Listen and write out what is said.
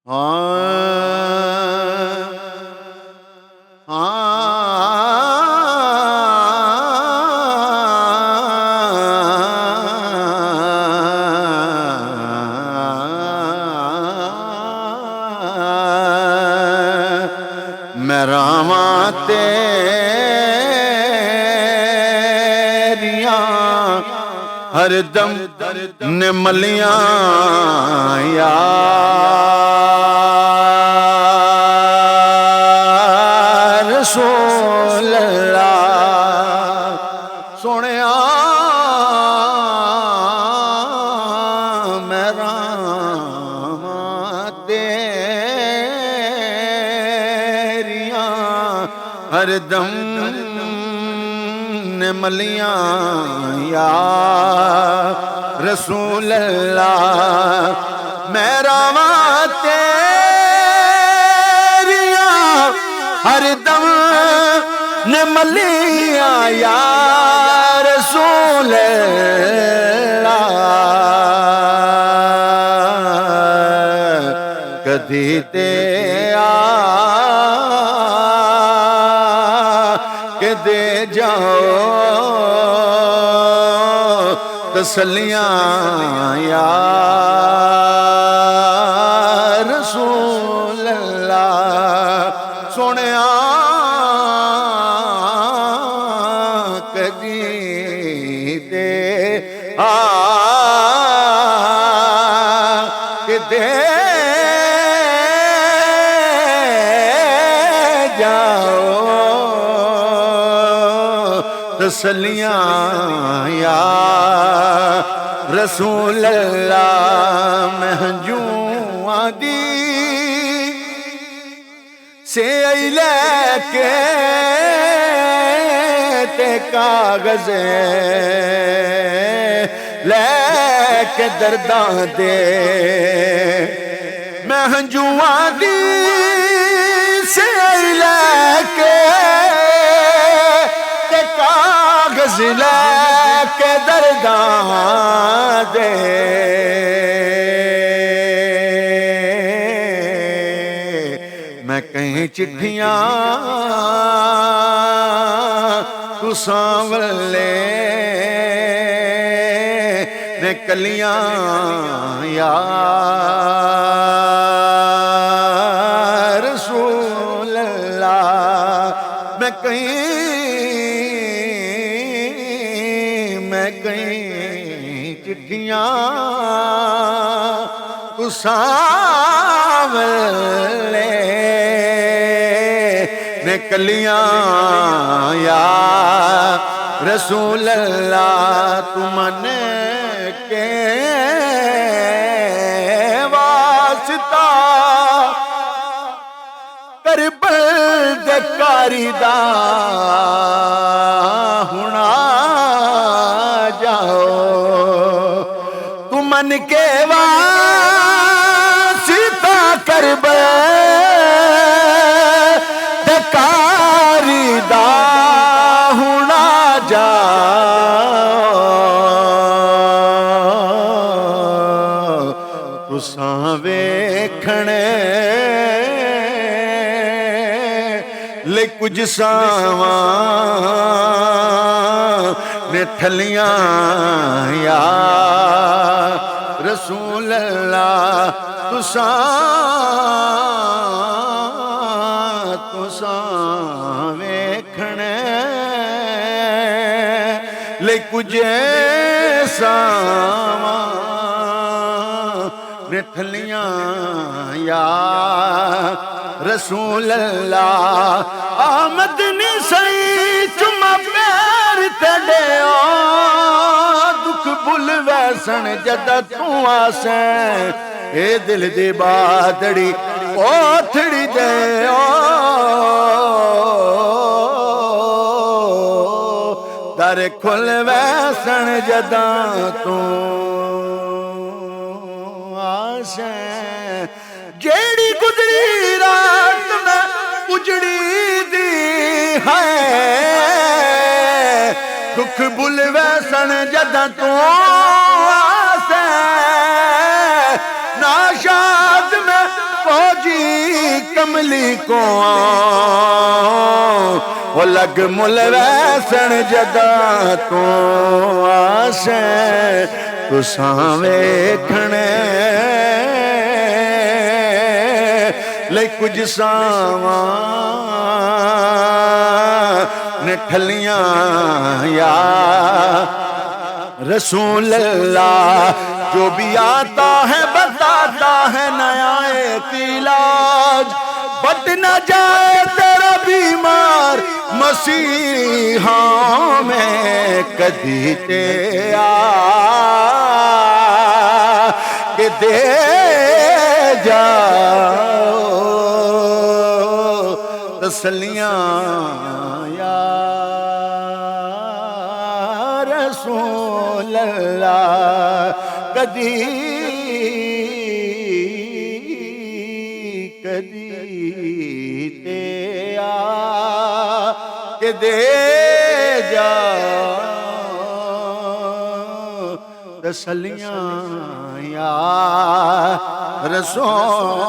میں راواں تیریاں ہر دم نے ملیاں یا رسول اللہ سونیا میں راواں تیریاں ہر دم نے ملیاں یا رسول اللہ میں راواں تیریاں ہر دم نے ملیاں یا رسول اللہ کدی تے کہ دے جاؤ تسلیاں یا رسول اللہ سونیا کدی دے کہ دے تسلیاں یا رسول اللہ مہنجوں دی سے لے کے تے کاغذ لے کے درداں دے مہنجوں دی سے لے کے کاغذ لے کے درداں دے میں کہیں چٹھیاں تو سانولے نے کلیاں یا رسول اللہ میں کہیں چٹھیاں تو سانولے نے کلیاں یا رسول اللہ تمن کے واسطہ کربل دے کاری دا ہونا جاؤ تمن کے واسطہ کربل دے کاری دا ہونا جاؤ تساں ویکھنے لے کچھ ساواں نے تھلیاں یا رسول اللہ تساں ویکھنے لے کچھ ساواں نے تھلیاں یا رسول اللہ آمد نہیں سئی چما پیر تڈیو دکھ بھول ویسن جدا تو آسیں اے دل دی بادڑی اوتھڑی دے در کھل ویسن جدا تو آسیں جیڑی گزری رات میں اجڑی دی ہے دکھ بھول ویسن جدا تو آسیں ناشاد میں کملی کو وہ لگ مل ویسن جدا تو آسیں تو ساویکھنے لے کچھ سامان ٹھلیاں یا رسول اللہ جو بھی آتا ہے بتاتا ہے نیا ایک علاج بٹ نہ جائے تیرا بیمار مسیحوں میں کدھی تے آ کہ دے جاؤ تسلیاں یا رسول اللہ کدھی تے آ کہ دے جاؤ تسلیاں یا رسول